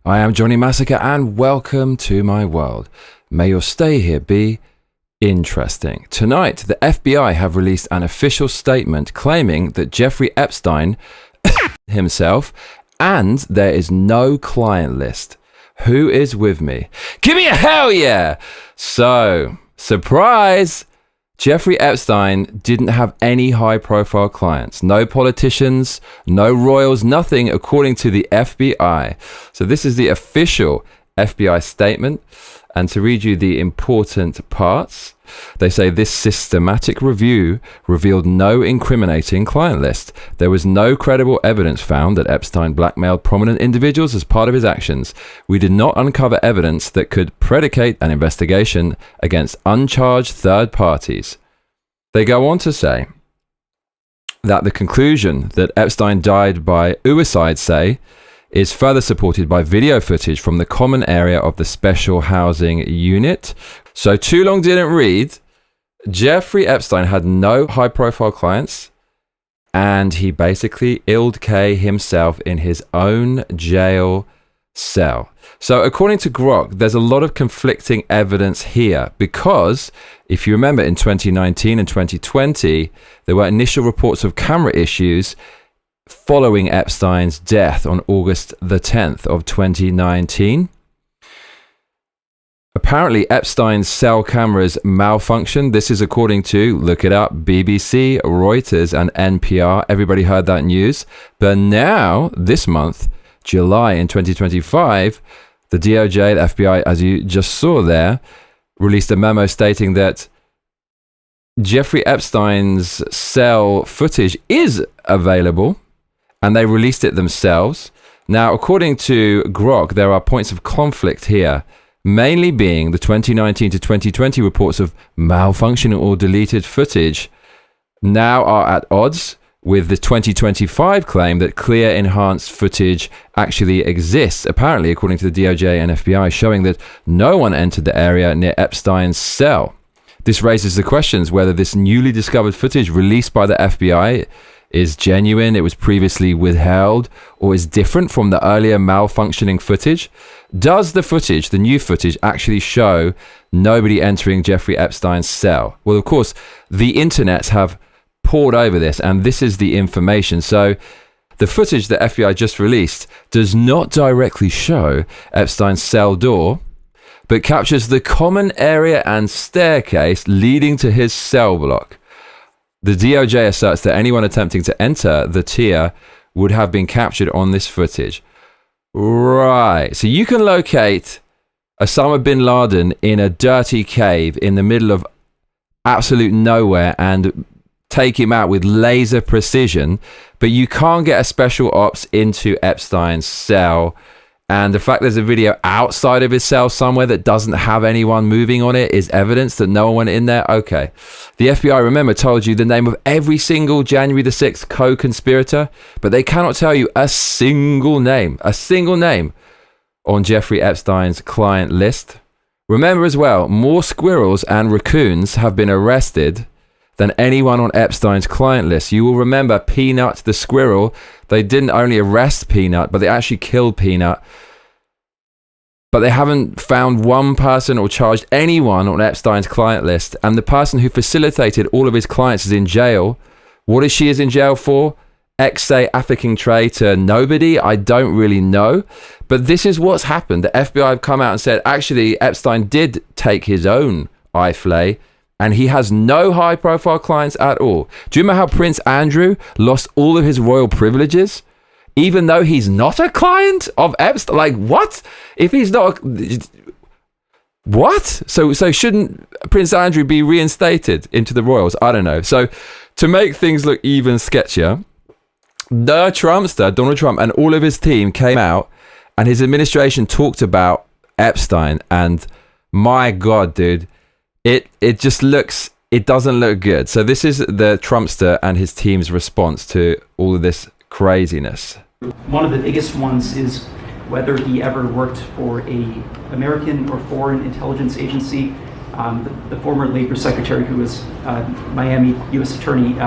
I am Johnny Massacre and welcome to my world. May your stay here be interesting. Tonight, the FBI have released an official statement claiming that Jeffrey Epstein himself, and there is no client list. Who is with me? Give me a hell yeah! So, surprise! Jeffrey Epstein didn't have any high-profile clients. No politicians, no royals, nothing according to the FBI. So this is the official FBI statement. And to read you the important parts, they say this systematic review revealed no incriminating client list. There was no credible evidence found that Epstein blackmailed prominent individuals as part of his actions. We did not uncover evidence that could predicate an investigation against uncharged third parties. They go on to say that the conclusion that Epstein died by suicide, is further supported by video footage from the common area of the special housing unit. So too long didn't read. Jeffrey Epstein had no high-profile clients, and he basically killed himself in his own jail cell. So according to Grok, there's a lot of conflicting evidence here because if you remember in 2019 and 2020, there were initial reports of camera issues following Epstein's death on August the 10th of 2019. Apparently, Epstein's cell cameras malfunctioned. This is according to, look it up, BBC, Reuters, and NPR. Everybody heard that news. But now, this month, July in 2025, the DOJ, the FBI, as you just saw there, released a memo stating that Jeffrey Epstein's cell footage is available, and they released it themselves. Now, according to Grok, there are points of conflict here, mainly being the 2019 to 2020 reports of malfunctioning or deleted footage now are at odds with the 2025 claim that clear enhanced footage actually exists, apparently, according to the DOJ and FBI, showing that no one entered the area near Epstein's cell. This raises the questions whether this newly discovered footage released by the FBI is genuine, it was previously withheld, or is different from the earlier malfunctioning footage. Does the footage, the new footage, actually show nobody entering Jeffrey Epstein's cell? Well, of course, the internets have poured over this, and this is the information. So the footage that FBI just released does not directly show Epstein's cell door, but captures the common area and staircase leading to his cell block. The DOJ asserts that anyone attempting to enter the tier would have been captured on this footage. Right. So you can locate Osama bin Laden in a dirty cave in the middle of absolute nowhere and take him out with laser precision, but you can't get a special ops into Epstein's cell. And the fact there's a video outside of his cell somewhere that doesn't have anyone moving on it is evidence that no one went in there. Okay. The FBI, remember, told you the name of every single January the 6th co-conspirator, but they cannot tell you a single name on Jeffrey Epstein's client list. Remember as well, more squirrels and raccoons have been arrested than anyone on Epstein's client list. You will remember Peanut the squirrel. They didn't only arrest Peanut, but they actually killed Peanut. But they haven't found one person or charged anyone on Epstein's client list. And the person who facilitated all of his clients is in jail. What is she in jail for? Ex-say African tray to nobody? I don't really know. But this is what's happened. The FBI have come out and said, actually, Epstein did take his own eye flay, and he has no high-profile clients at all. Do you remember how Prince Andrew lost all of his royal privileges, even though he's not a client of Epstein? Like, what? If he's not... What? So shouldn't Prince Andrew be reinstated into the royals? I don't know. So to make things look even sketchier, the Trumpster, Donald Trump, and all of his team came out, and his administration talked about Epstein, and my God, dude, it just looks, it doesn't look good. So this is the Trumpster and his team's response to all of this craziness. One of the biggest ones is whether he ever worked for a American or foreign intelligence agency. The former Labor Secretary, who was Miami U.S. Attorney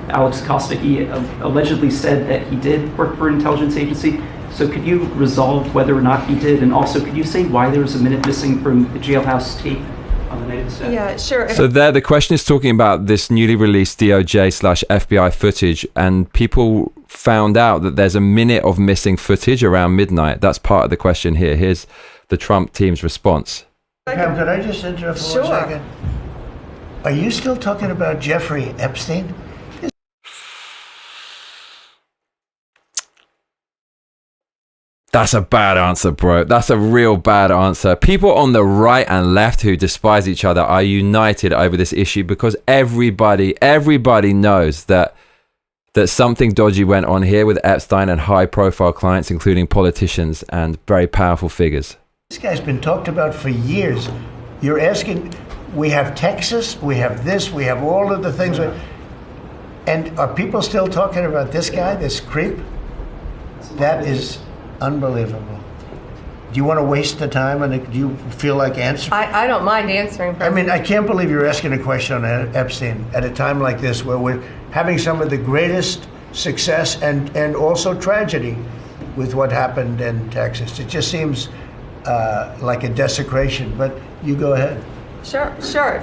Alex Costa, he allegedly said that he did work for an intelligence agency. So could you resolve whether or not he did? And also, could you say why there was a minute missing from the jailhouse tape on the night of the step? Yeah, sure. So there, the question is talking about this newly released DOJ/FBI footage, and people found out that there's a minute of missing footage around midnight. That's part of the question here. Here's the Trump team's response. Pam, could I just interrupt for 1 second? Are you still talking about Jeffrey Epstein? That's a bad answer, bro. That's a real bad answer. People on the right and left who despise each other are united over this issue because everybody knows that something dodgy went on here with Epstein and high-profile clients, including politicians and very powerful figures. This guy's been talked about for years. You're asking, we have Texas, we have this, we have all of the things. And are people still talking about this guy, this creep? That is unbelievable. Do you want to waste the time, and do you feel like answering? I don't mind answering. I mean, I can't believe you're asking a question on Epstein at a time like this where we're having some of the greatest success and also tragedy with what happened in Texas. It just seems like a desecration, but you go ahead. Sure.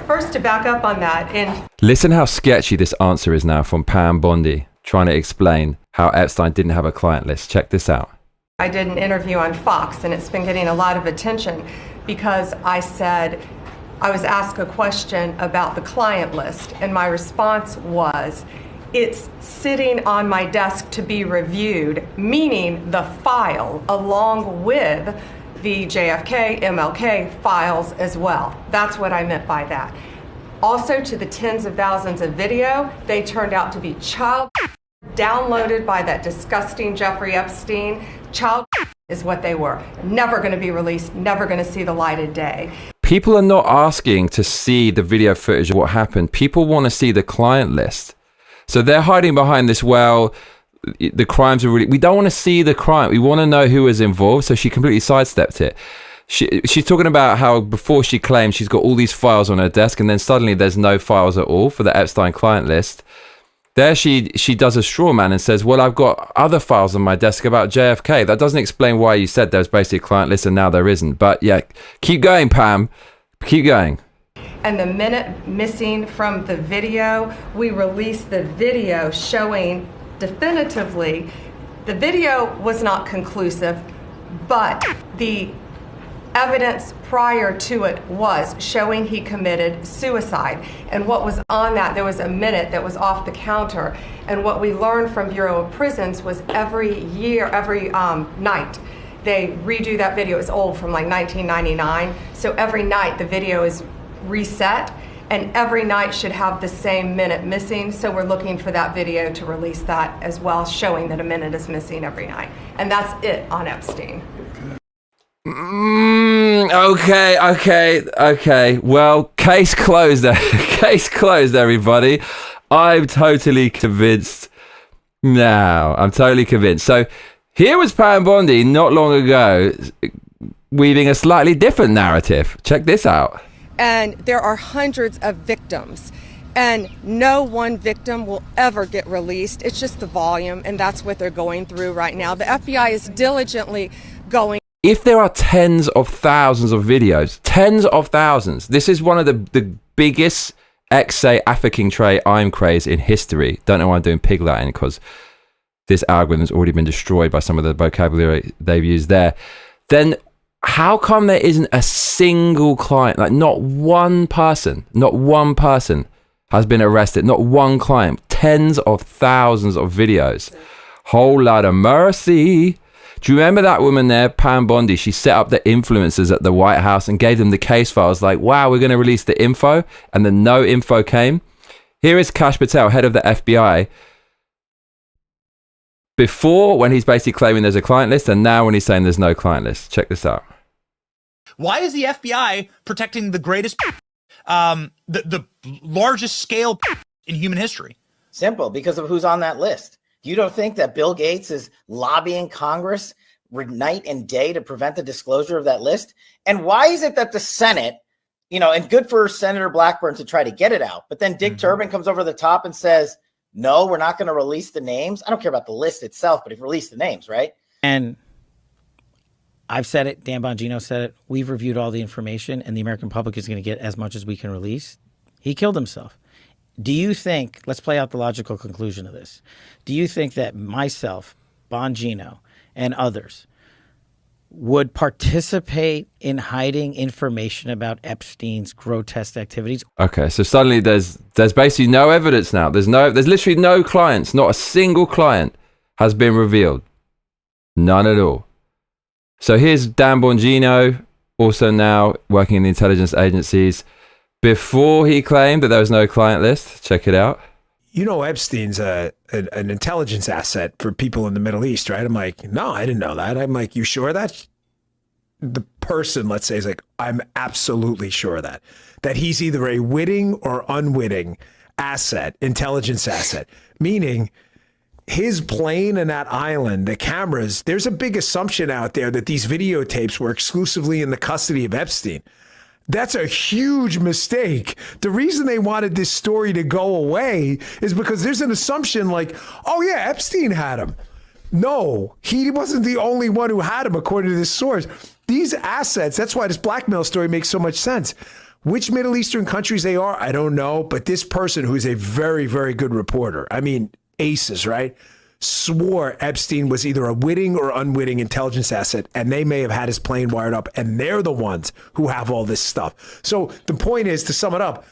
First, to back up on that, Listen how sketchy this answer is now from Pam Bondi, trying to explain how Epstein didn't have a client list. Check this out. I did an interview on Fox, and it's been getting a lot of attention because I said, I was asked a question about the client list, and my response was, it's sitting on my desk to be reviewed, meaning the file along with the JFK, MLK files as well. That's what I meant by that. Also, to the tens of thousands of video, they turned out to be child downloaded by that disgusting Jeffrey Epstein. Child is what they were. Never going to be released, never going to see the light of day. People are not asking to see the video footage of what happened. People want to see the client list. So they're hiding behind this, well, the crimes are really... We don't want to see the crime. We want to know who was involved. So she completely sidestepped it. She's talking about how before she claimed she's got all these files on her desk, and then suddenly there's no files at all for the Epstein client list. There she does a straw man and says, well, I've got other files on my desk about JFK. That doesn't explain why you said there's basically a client list and now there isn't. But yeah, keep going, Pam. Keep going. And the minute missing from the video, we released the video showing definitively the video was not conclusive, but the evidence prior to it was showing he committed suicide. And what was on that, there was a minute that was off the counter. And what we learned from Bureau of Prisons was every night, they redo that video. It's old, from like 1999. So every night the video is reset, and every night should have the same minute missing. So we're looking for that video to release that as well, showing that a minute is missing every night. And that's it on Epstein. Okay. Well, case closed. Case closed, everybody. I'm totally convinced now. I'm totally convinced. So here was Pam Bondi not long ago weaving a slightly different narrative. Check this out. And there are hundreds of victims, and no one victim will ever get released. It's just the volume, and that's what they're going through right now. The FBI is diligently going. If there are tens of thousands of videos, tens of thousands, this is one of the biggest XA African tray I'm craze in history. Don't know why I'm doing pig Latin, because this algorithm's already been destroyed by some of the vocabulary they've used there. Then how come there isn't a single client, like not one person has been arrested, not one client, tens of thousands of videos. Whole lot of mercy. Do you remember that woman there, Pam Bondi? She set up the influencers at the White House and gave them the case files like, wow, we're going to release the info. And then no info came. Here is Kash Paten, head of the FBI. Before, when he's basically claiming there's a client list, and now when he's saying there's no client list. Check this out. Why is the FBI protecting the greatest, the largest scale in human history? Simple, because of who's on that list. You don't think that Bill Gates is lobbying Congress night and day to prevent the disclosure of that list? And why is it that the Senate, and good for Senator Blackburn to try to get it out, but then Dick Durbin comes over the top and says, no, we're not going to release the names. I don't care about the list itself, but if you release the names, right? And I've said it. Dan Bongino said it. We've reviewed all the information, and the American public is going to get as much as we can release. He killed himself. Do you think, let's play out the logical conclusion of this. Do you think that myself, Bongino, and others would participate in hiding information about Epstein's grotesque activities? Okay, so suddenly there's basically no evidence now. There's literally no clients, not a single client has been revealed. None at all. So here's Dan Bongino, also now working in the intelligence agencies. Before he claimed that there was no client list, check it out. You know, Epstein's an intelligence asset for people in the Middle East, right? I'm like, no, I didn't know that. I'm like, you sure of that? The person, let's say, is like, I'm absolutely sure of that. That he's either a witting or unwitting asset, intelligence asset, meaning his plane and that island, the cameras, there's a big assumption out there that these videotapes were exclusively in the custody of Epstein. That's a huge mistake. The reason they wanted this story to go away is because there's an assumption like, oh yeah, Epstein had him. No, he wasn't the only one who had him, according to this source. These assets, that's why this blackmail story makes so much sense. Which Middle Eastern countries they are, I don't know. But this person, who's a very, very good reporter, I mean, aces, right? Swore Epstein was either a witting or unwitting intelligence asset, and they may have had his plane wired up, and they're the ones who have all this stuff. So the point is, to sum it up,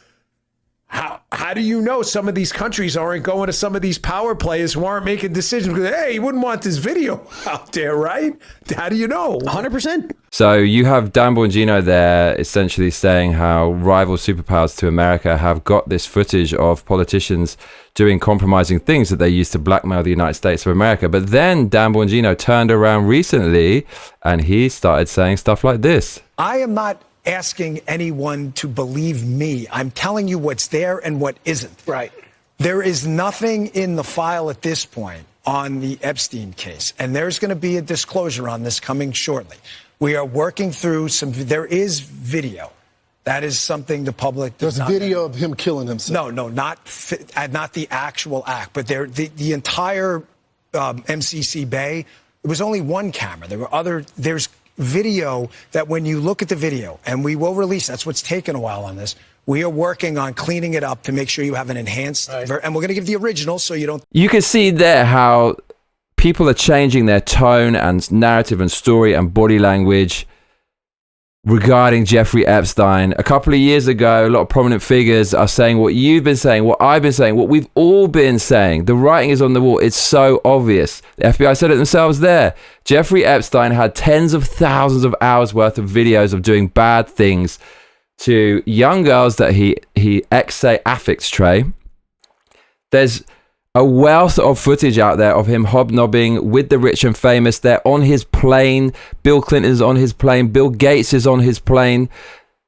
how do you know some of these countries aren't going to some of these power players who aren't making decisions? Because, hey, you wouldn't want this video out there, right? How do you know? 100%. So you have Dan Bongino there essentially saying how rival superpowers to America have got this footage of politicians doing compromising things that they used to blackmail the United States of America. But then Dan Bongino turned around recently and he started saying stuff like this. I am not asking anyone to believe me. I'm telling you what's there and what isn't. Right. There is nothing in the file at this point on the Epstein case, and there's going to be a disclosure on this coming shortly. We are working through there is video. That is something the public does not. There's video of him killing himself. No, not the actual act, but the entire MCC Bay, it was only one camera. There's video that when you look at the video, and we will release, that's what's taken a while on this. We are working on cleaning it up to make sure you have an enhanced, and we're going to give the original so you don't. You can see there how people are changing their tone and narrative and story and body language regarding Jeffrey Epstein. A couple of years ago, a lot of prominent figures are saying what you've been saying, what I've been saying, what we've all been saying. The writing is on the wall. It's so obvious. The FBI said it themselves there. Jeffrey Epstein had tens of thousands of hours worth of videos of doing bad things to young girls that he affixed Trey. There's a wealth of footage out there of him hobnobbing with the rich and famous. They're on his plane. Bill Clinton's on his plane. Bill Gates is on his plane.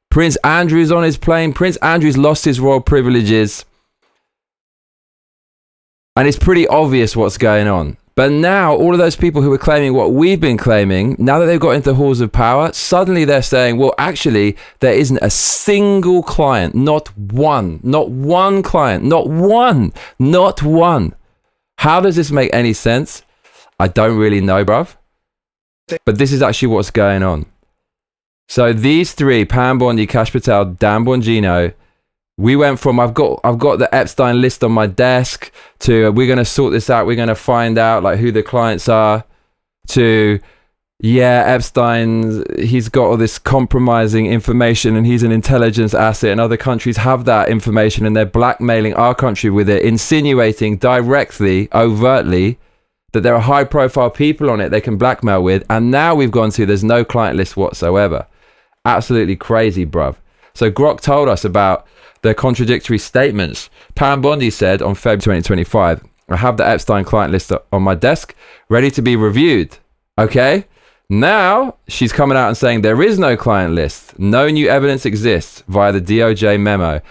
Prince Andrew's on his plane. Prince Andrew's lost his royal privileges. And it's pretty obvious what's going on. But now, all of those people who were claiming what we've been claiming, now that they've got into halls of power, suddenly they're saying, well, actually, there isn't a single client, not one client, not one. How does this make any sense? I don't really know, bruv. But this is actually what's going on. So these three, Pam Bondi, Kash Paten, Dan Bongino, we went from I've got the Epstein list on my desk to we're going to sort this out, we're going to find out like who the clients are, to Epstein, he's got all this compromising information and he's an intelligence asset and other countries have that information and they're blackmailing our country with it, insinuating directly, overtly, that there are high profile people on it they can blackmail with. And now we've gone to there's no client list whatsoever. Absolutely crazy, bruv. So Grok told us about their contradictory statements. Pam Bondi said on February 2025, I have the Epstein client list on my desk, ready to be reviewed. Okay? Now, she's coming out and saying there is no client list. No new evidence exists via the DOJ memo.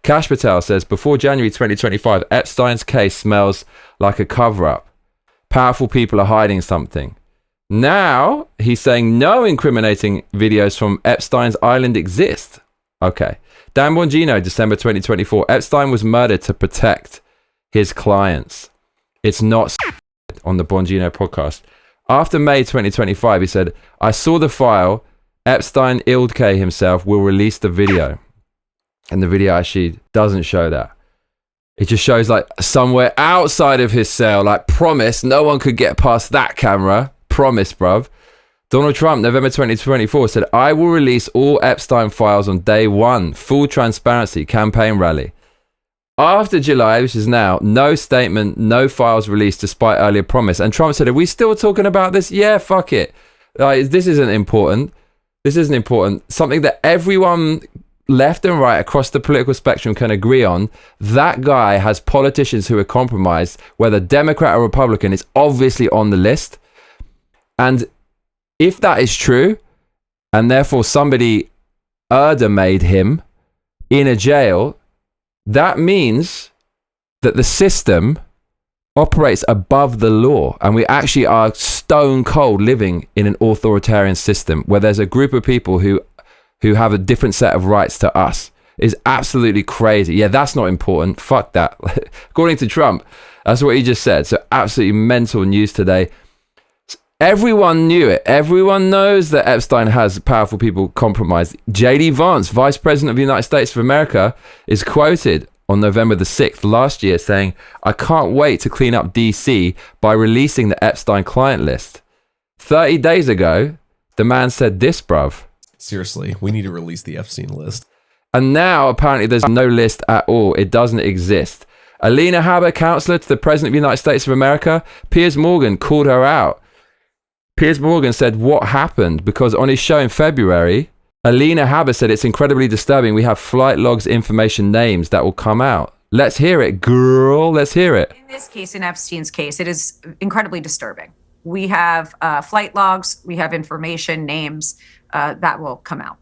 Kash Paten says, before January 2025, Epstein's case smells like a cover-up. Powerful people are hiding something. Now, he's saying no incriminating videos from Epstein's island exist. Okay. Dan Bongino, December 2024. Epstein was murdered to protect his clients. It's not on the Bongino podcast. After May 2025, he said, I saw the file. Epstein Ildk himself will release the video. And the video actually doesn't show that. It just shows like somewhere outside of his cell, like promise, no one could get past that camera. Promise, bruv. Donald Trump, November 2024, said, I will release all Epstein files on day one. Full transparency, campaign rally. After July, which is now, no statement, no files released despite earlier promise. And Trump said, are we still talking about this? Yeah, fuck it. This isn't important. This isn't important. Something that everyone left and right across the political spectrum can agree on. That guy has politicians who are compromised, whether Democrat or Republican, it's obviously on the list. And if that is true, and therefore somebody made him in a jail, that means that the system operates above the law, and we actually are stone cold living in an authoritarian system where there's a group of people who have a different set of rights to us. Is absolutely crazy. Yeah, that's not important. Fuck that. According to Trump, that's what he just said. So absolutely mental news today. Everyone knew it. Everyone knows that Epstein has powerful people compromised. J.D. Vance, Vice President of the United States of America, is quoted on November the 6th last year saying, I can't wait to clean up DC by releasing the Epstein client list. 30 days ago, the man said this, bruv. Seriously, we need to release the Epstein list. And now, apparently, there's no list at all. It doesn't exist. Alina Habba, counselor to the President of the United States of America, Piers Morgan called her out. Piers Morgan said what happened, because on his show in February, Alina Habba said it's incredibly disturbing. We have flight logs, information, names that will come out. Let's hear it, girl. Let's hear it. In this case, in Epstein's case, it is incredibly disturbing. We have flight logs, we have information, names that will come out.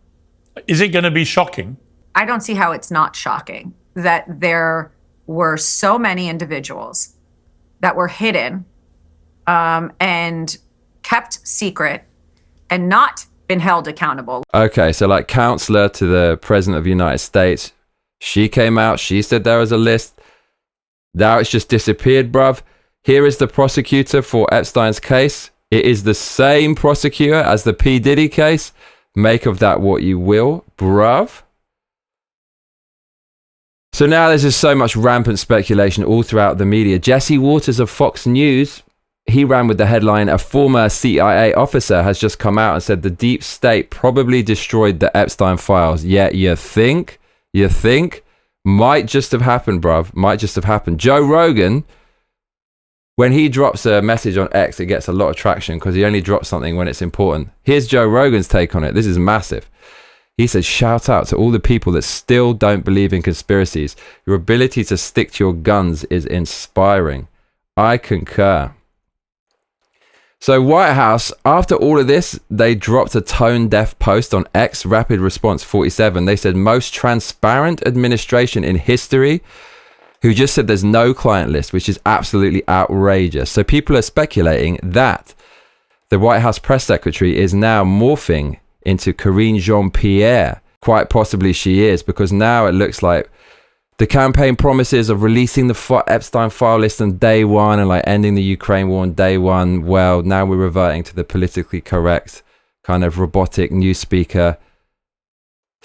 Is it going to be shocking? I don't see how it's not shocking that there were so many individuals that were hidden and kept secret and not been held accountable. Okay, so like counselor to the President of the United States, she came out, she said there was a list. Now it's just disappeared, bruv. Here is the prosecutor for Epstein's case. It is the same prosecutor as the P. Diddy case. Make of that what you will, bruv. So now there's just so much rampant speculation all throughout the media. Jesse Waters of Fox News, he ran with the headline, a former CIA officer has just come out and said the deep state probably destroyed the Epstein files. Yeah, you think? Might just have happened, bruv. Might just have happened. Joe Rogan, when he drops a message on X, it gets a lot of traction because he only drops something when it's important. Here's Joe Rogan's take on it. This is massive. He says, shout out to all the people that still don't believe in conspiracies. Your ability to stick to your guns is inspiring. I concur. So White House, after all of this, they dropped a tone-deaf post on X, Rapid Response 47. They said, most transparent administration in history, who just said there's no client list, which is absolutely outrageous. So people are speculating that the White House press secretary is now morphing into Karine Jean-Pierre. Quite possibly she is, because now it looks like the campaign promises of releasing the Epstein file list on day one and like ending the Ukraine war on day one. Well, now we're reverting to the politically correct kind of robotic news speaker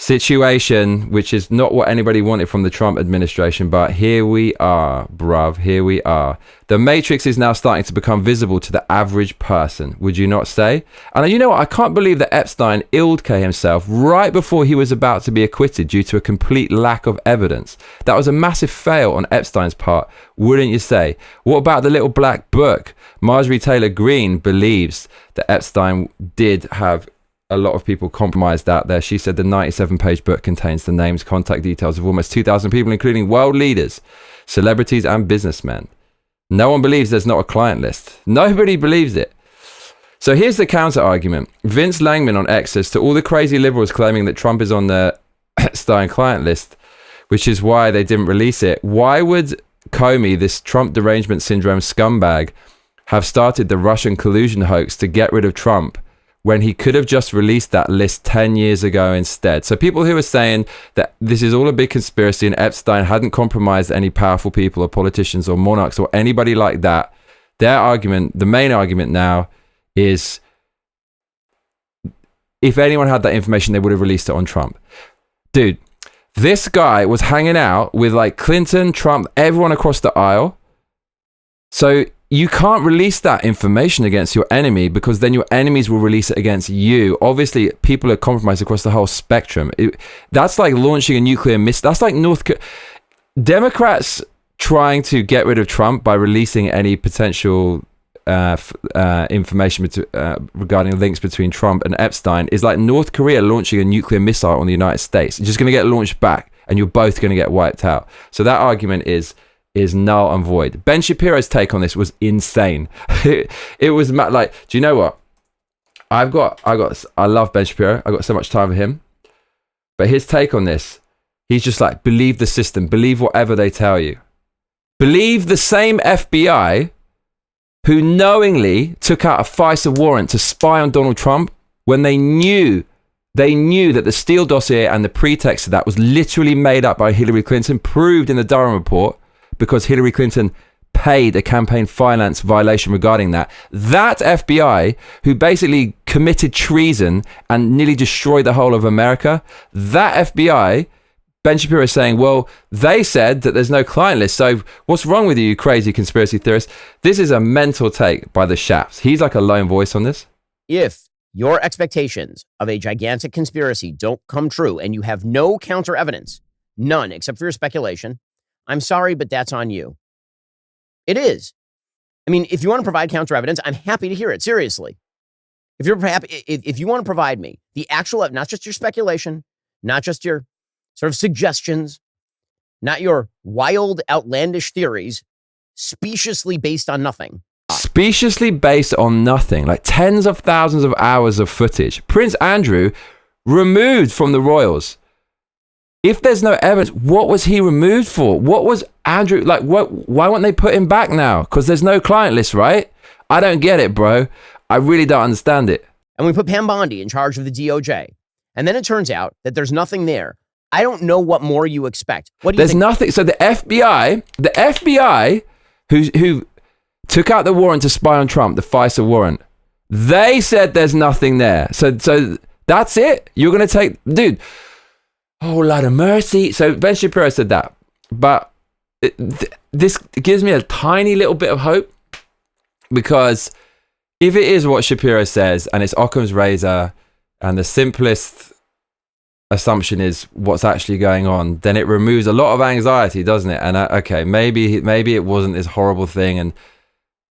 situation, which is not what anybody wanted from the Trump administration. But here we are, bruv. Here we are. The Matrix is now starting to become visible to the average person, would you not say? And you know what? I can't believe that Epstein Ildk himself, right before he was about to be acquitted due to a complete lack of evidence. That was a massive fail on Epstein's part, wouldn't you say? What about the little black book? Marjorie Taylor Greene believes that Epstein did have a lot of people compromised out there. She said the 97-page book contains the names, contact details of almost 2,000 people, including world leaders, celebrities, and businessmen. No one believes there's not a client list. Nobody believes it. So here's the counter argument. Vince Langman on X says to all the crazy liberals claiming that Trump is on the Epstein client list, which is why they didn't release it. Why would Comey, this Trump derangement syndrome scumbag, have started the Russian collusion hoax to get rid of Trump when he could have just released that list 10 years ago instead? So people who are saying that this is all a big conspiracy and Epstein hadn't compromised any powerful people or politicians or monarchs or anybody like that, their argument, the main argument now, is if anyone had that information, they would have released it on Trump. Dude, this guy was hanging out with like Clinton, Trump, everyone across the aisle. So you can't release that information against your enemy, because then your enemies will release it against you. Obviously, people are compromised across the whole spectrum. That's like launching a nuclear missile. That's like Democrats trying to get rid of Trump by releasing any potential information regarding links between Trump and Epstein is like North Korea launching a nuclear missile on the United States. It's just going to get launched back, and you're both going to get wiped out. So that argument is null and void. Ben Shapiro's take on this was insane. It was like, do you know what? I love Ben Shapiro. I got so much time for him. But his take on this, he's just like, believe the system, believe whatever they tell you. Believe the same FBI who knowingly took out a FISA warrant to spy on Donald Trump when they knew that the Steele dossier and the pretext of that was literally made up by Hillary Clinton, proved in the Durham report, because Hillary Clinton paid a campaign finance violation regarding that. That FBI, who basically committed treason and nearly destroyed the whole of America, that FBI, Ben Shapiro is saying, well, they said that there's no client list, so what's wrong with you crazy conspiracy theorists? This is a mental take by the Shaps. He's like a lone voice on this. If your expectations of a gigantic conspiracy don't come true and you have no counter evidence, none except for your speculation, I'm sorry, but that's on you. It is. I mean, if you want to provide counter evidence, I'm happy to hear it. Seriously. If you want to provide me the actual, not just your speculation, not just your sort of suggestions, not your wild, outlandish theories, speciously based on nothing. Speciously based on nothing, like tens of thousands of hours of footage. Prince Andrew removed from the royals. If there's no evidence, what was he removed for? What was Andrew, like, why won't they put him back now? Because there's no client list, right? I don't get it, bro. I really don't understand it. And we put Pam Bondi in charge of the DOJ. And then it turns out that there's nothing there. I don't know what more you expect. What do you There's think? nothing. So the FBI who took out the warrant to spy on Trump, the FISA warrant, they said there's nothing there. So that's it? You're going to take, dude, oh, Lord of mercy. So Ben Shapiro said that. But this gives me a tiny little bit of hope, because if it is what Shapiro says and it's Occam's razor and the simplest assumption is what's actually going on, then it removes a lot of anxiety, doesn't it? And okay, maybe it wasn't this horrible thing, and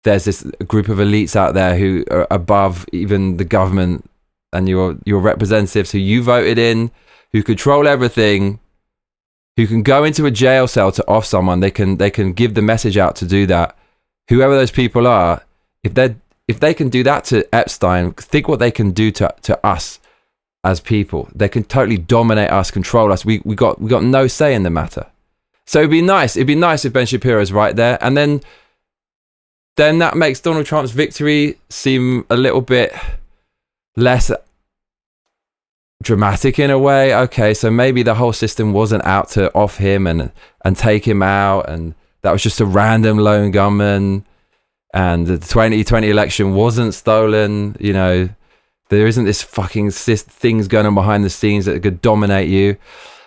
there's this group of elites out there who are above even the government and your representatives who you voted in, who control everything, who can go into a jail cell to off someone. They can give the message out to do that. Whoever those people are, if they can do that to Epstein, think what they can do to us as people. They can totally dominate us, control us. We got no say in the matter. So it'd be nice if Ben Shapiro is right there, and then that makes Donald Trump's victory seem a little bit less dramatic in a way. Okay, so maybe the whole system wasn't out to off him and take him out, and that was just a random lone gunman, and the 2020 election wasn't stolen. You know, there isn't this fucking things going on behind the scenes that could dominate you.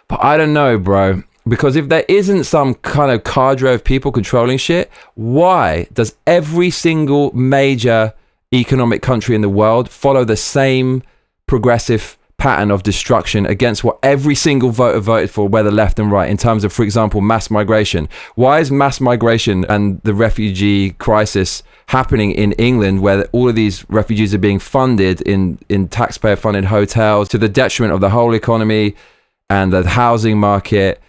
But I don't know, bro. Because if there isn't some kind of cadre of people controlling shit, why does every single major economic country in the world follow the same progressive pattern of destruction against what every single voter voted for, whether left and right, in terms of, for example, mass migration? Why is mass migration and the refugee crisis happening in England, where all of these refugees are being funded in taxpayer-funded hotels to the detriment of the whole economy and the housing market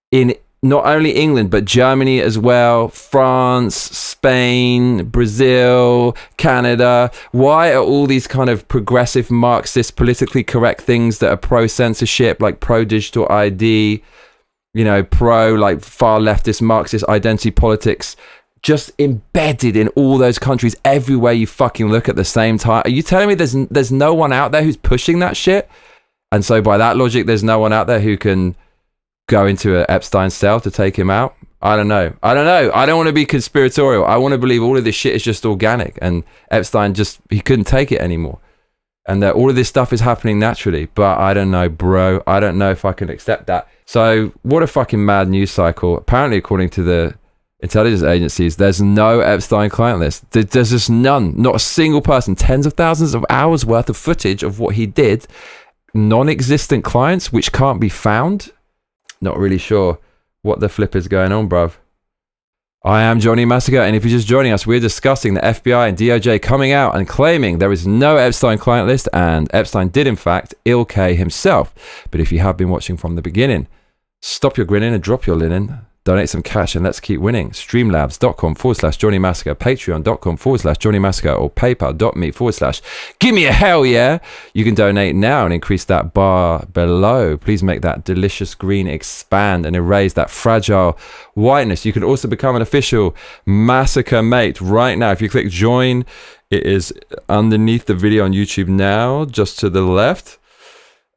in not only England, but Germany as well, France, Spain, Brazil, Canada? Why are all these kind of progressive, Marxist, politically correct things that are pro-censorship, like pro-digital ID, you know, like far leftist, Marxist identity politics, just embedded in all those countries everywhere you fucking look at the same time? Are you telling me there's no one out there who's pushing that shit? And so by that logic, there's no one out there who can go into an Epstein cell to take him out? I don't know. I don't want to be conspiratorial. I want to believe all of this shit is just organic, and Epstein he couldn't take it anymore, and that all of this stuff is happening naturally. But I don't know, bro. I don't know if I can accept that. So what a fucking mad news cycle. Apparently, according to the intelligence agencies, there's no Epstein client list. There's just none. Not a single person. Tens of thousands of hours worth of footage of what he did. Non-existent clients which can't be found. Not really sure what the flip is going on, bruv. I am Johnny Massacre, and if you're just joining us, we're discussing the FBI and DOJ coming out and claiming there is no Epstein client list, and Epstein did in fact ill-K himself. But if you have been watching from the beginning, stop your grinning and drop your linen. Donate some cash and let's keep winning. Streamlabs.com/Johnny Massacre, Patreon.com/Johnny Massacre, or PayPal.me/give me a hell yeah. You can donate now and increase that bar below. Please make that delicious green expand and erase that fragile whiteness. You can also become an official Massacre mate right now. If you click join, it is underneath the video on YouTube now, just to the left.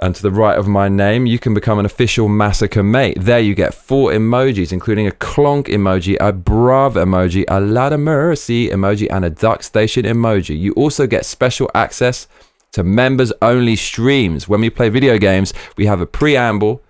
And to the right of my name, you can become an official Massacre mate. There you get 4 emojis, including a clonk emoji, a brav emoji, a lot of mercy emoji, and a duck station emoji. You also get special access to members only streams. When we play video games, we have a preamble,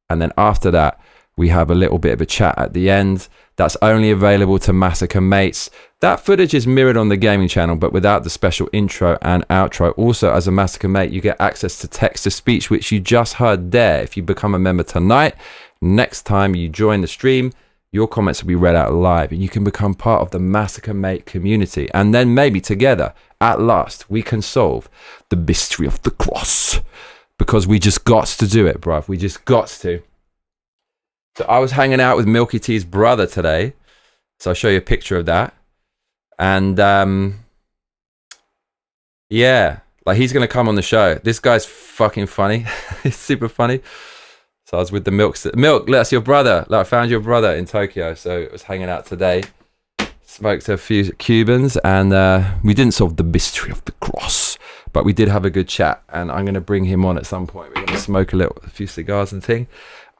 and then after that, we have a little bit of a chat at the end. That's only available to Massacre mates. That footage is mirrored on the gaming channel, but without the special intro and outro. Also, as a Massacre mate, you get access to text-to-speech, which you just heard there. If you become a member tonight, next time you join the stream, your comments will be read out live, and you can become part of the Massacre mate community. And then maybe together, at last, we can solve the mystery of the cross. Because we just got to do it, bruv. We just got to. So I was hanging out with Milky T's brother today. So I'll show you a picture of that. And yeah, like he's going to come on the show. This guy's fucking funny. He's super funny. So I was with the Milk, that's your brother. Like I found your brother in Tokyo. So I was hanging out today. Smoked a few Cubans, and we didn't solve the mystery of the cross, but we did have a good chat, and I'm going to bring him on at some point. We're going to smoke a few cigars and thing.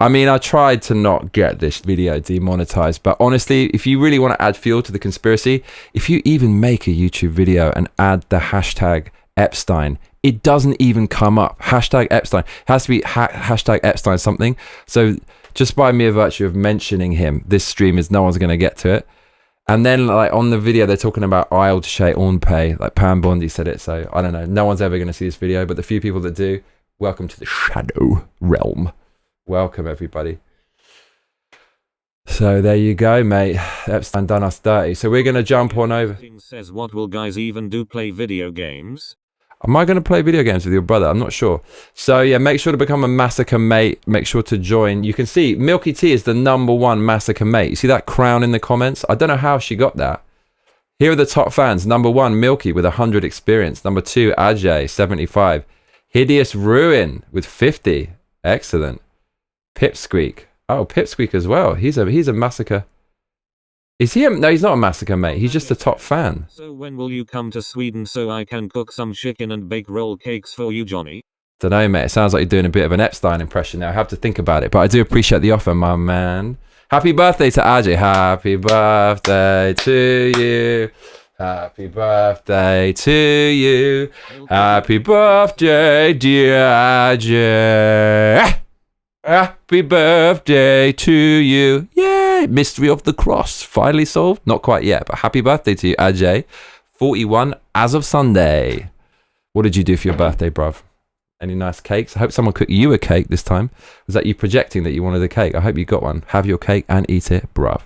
I mean, I tried to not get this video demonetized, but honestly, if you really want to add fuel to the conspiracy, if you even make a YouTube video and add the hashtag Epstein, it doesn't even come up. Hashtag Epstein. It has to be hashtag Epstein something. So just by mere virtue of mentioning him, this stream is no one's going to get to it. And then like on the video, they're talking about Ilde Shea Ornpay, like Pam Bondi said it. So I don't know. No one's ever going to see this video, but the few people that do, welcome to the shadow realm. Welcome, everybody. So there you go, mate. Epstein done us dirty. So we're going to jump on over. Says, what will guys even do? Play video games? Am I going to play video games with your brother? I'm not sure. So yeah, make sure to become a Massacre mate. Make sure to join. You can see Milky T is the #1 Massacre mate. You see that crown in the comments? I don't know how she got that. Here are the top fans. #1, Milky with 100 experience. #2, Ajay, 75. Hideous Ruin with 50. Excellent. Pipsqueak. Oh, Pipsqueak as well. He's a Massacre. Is he? No, he's not a Massacre mate. He's just a top fan. So when will you come to Sweden so I can cook some chicken and bake roll cakes for you, Johnny? Don't know, mate. It sounds like you're doing a bit of an Epstein impression now. I have to think about it, but I do appreciate the offer, my man. Happy birthday to Ajay. Happy birthday to you. Happy birthday to you. Happy birthday, dear Ajay. Happy birthday to you. Yay! Mystery of the cross. Finally solved? Not quite yet, but happy birthday to you, Ajay. 41 as of Sunday. What did you do for your birthday, bruv? Any nice cakes? I hope someone cooked you a cake this time. Was that you projecting that you wanted a cake? I hope you got one. Have your cake and eat it, bruv.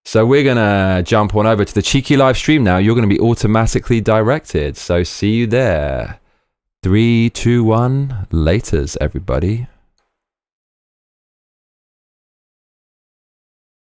So we're going to jump on over to the cheeky live stream now. You're going to be automatically directed. So see you there. 3, 2, 1, laters, everybody.